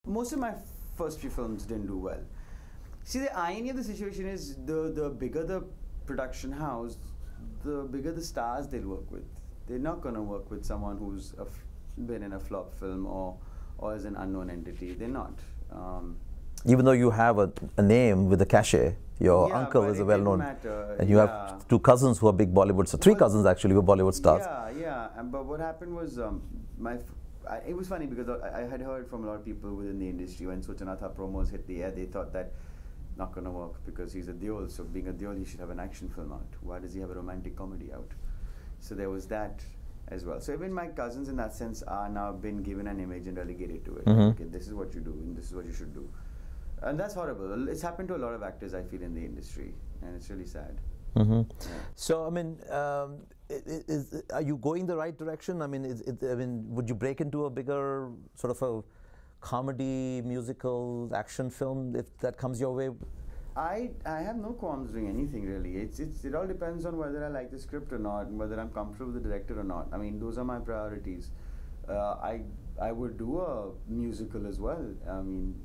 most of my first few films didn't do well. See, the irony of the situation is the bigger the production house, the bigger the stars they'll work with. They're not going to work with someone who's been in a flop film or is an unknown entity. They're not. Even though you have a name with a cachet, your uncle is a well-known, and you have two cousins who are big Bollywood stars, three cousins actually who are Bollywood stars. But what happened was, it was funny because I had heard from a lot of people within the industry when Sochanatha promos hit the air, they thought that not going to work because he's a Deol, so being a Deol he should have an action film out. Why does he have a romantic comedy out? So there was that as well. So even my cousins in that sense are now been given an image and relegated to it. Okay, this is what you do and this is what you should do. And that's horrible. It's happened to a lot of actors, I feel, in the industry, and it's really sad. So, I mean, are you going the right direction? I mean, would you break into a bigger sort of a comedy, musical, action film if that comes your way? I have no qualms doing anything really. It all depends on whether I like the script or not, and whether I'm comfortable with the director or not. I mean, those are my priorities. I would do a musical as well. I mean,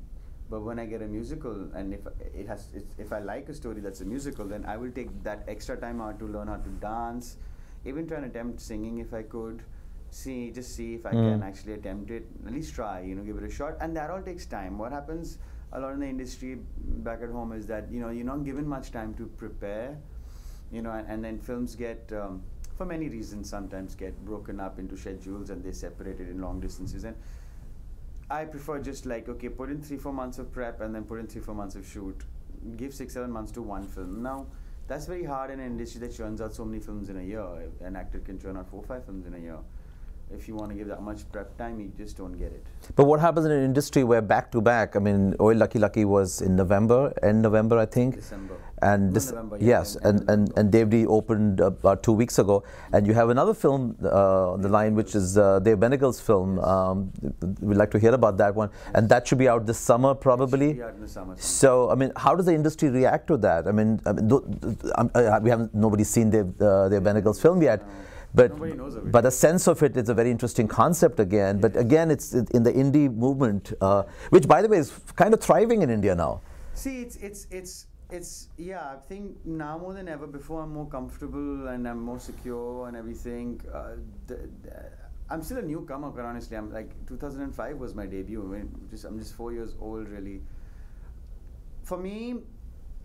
but when I get a musical, and if I like a story that's a musical, then I will take that extra time out to learn how to dance, even try and attempt singing if I could. Just see if I can actually attempt it. At least try, give it a shot, and that all takes time. What happens a lot in the industry back at home is that you're not given much time to prepare, and then films get, for many reasons, sometimes get broken up into schedules and they're separated in long distances. And I prefer just like, okay, put in 3-4 months of prep and then put in 3-4 months of shoot. Give 6-7 months to one film. Now, that's very hard in an industry that churns out so many films in a year. An actor can churn out 4-5 films in a year. If you want to give that much prep time, you just don't get it. But what happens in an industry where back-to-back, I mean, Oye Lucky Lucky was in November, end November, I think. December. And November, yes, and Devdi opened about 2 weeks ago. And you have another film on the line, which is Dev Benegal's film. We'd like to hear about that one. And that should be out this summer, probably. It should be out in the summer. So, I mean, how does the industry react to that? I mean nobody's seen Dev Benegal's film yet. No. But nobody knows of it. But a sense of it is a very interesting concept again. Yes. But again, it's in the indie movement, which, by the way, is kind of thriving in India now. See, yeah. I think now more than ever before, I'm more comfortable and I'm more secure and everything. I'm still a newcomer, quite honestly. I'm like 2005 was my debut. I'm just 4 years old, really. For me,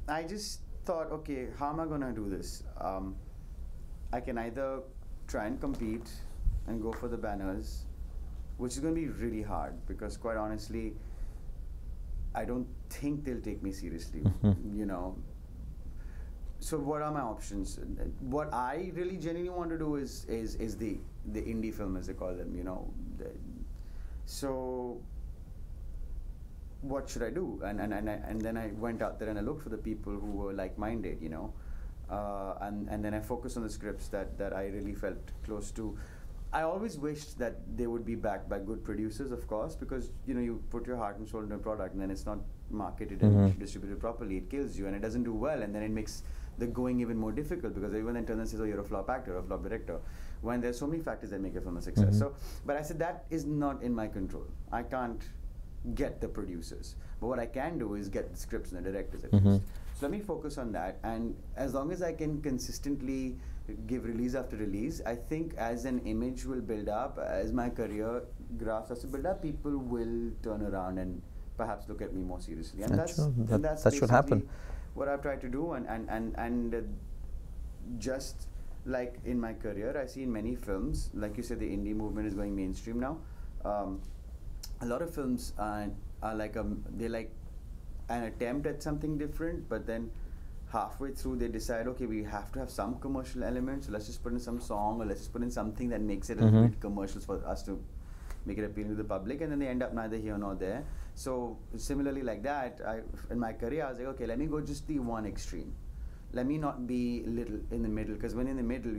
I just thought, okay, how am I going to do this? I can either try and compete and go for the banners, which is going to be really hard because, quite honestly, I don't think they'll take me seriously. So what are my options? What I really genuinely want to do is the indie film, as they call them. So what should I do? And then I went out there and I looked for the people who were like-minded. And then I focused on the scripts that I really felt close to. I always wished that they would be backed by good producers, of course, because you put your heart and soul into a product and then it's not marketed and distributed properly. It kills you and it doesn't do well, and then it makes the going even more difficult because everyone then turns and says, oh, you're a flop actor or a flop director, when there's so many factors that make a film a success. So, but I said that is not in my control. I can't get the producers, but what I can do is get the scripts and the directors at least. So let me focus on that, and as long as I can consistently give release after release, I think as an image will build up, as my career graph starts to build up, people will turn around and perhaps look at me more seriously. And that should happen. What I've tried to do, and just like in my career, I see in many films, like you said, the indie movement is going mainstream now. A lot of films are like they're like an attempt at something different, but then halfway through they decide, okay, we have to have some commercial elements, so let's just put in some song, or let's just put in something that makes it a little bit commercial for us to make it appealing to the public, and then they end up neither here nor there. So similarly like that, in my career I was like, okay, let me go just the one extreme. Let me not be little in the middle, because when in the middle,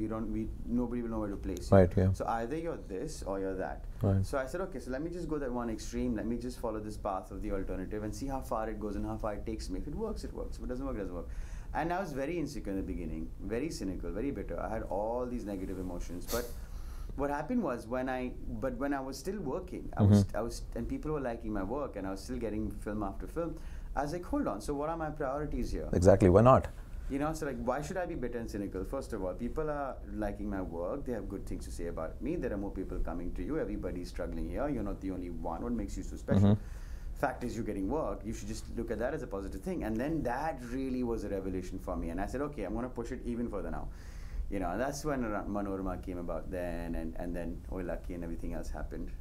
nobody will know where to place you. Right, yeah. So either you're this or you're that. Right. So I said, okay, so let me just go that one extreme. Let me just follow this path of the alternative and see how far it goes and how far it takes me. If it works, it works. If it doesn't work, it doesn't work. And I was very insecure in the beginning, very cynical, very bitter. I had all these negative emotions. But what happened was when I was still working, I was, and people were liking my work, and I was still getting film after film. I was like, hold on, so what are my priorities here? Exactly, why not? You know, so like, why should I be bitter and cynical? First of all, people are liking my work. They have good things to say about me. There are more people coming to you. Everybody's struggling here. You're not the only one. What makes you so special? Fact is, you're getting work. You should just look at that as a positive thing. And then that really was a revelation for me. And I said, okay, I'm going to push it even further now. You know, and that's when Manorama came about then, and then Oi Lucky and everything else happened.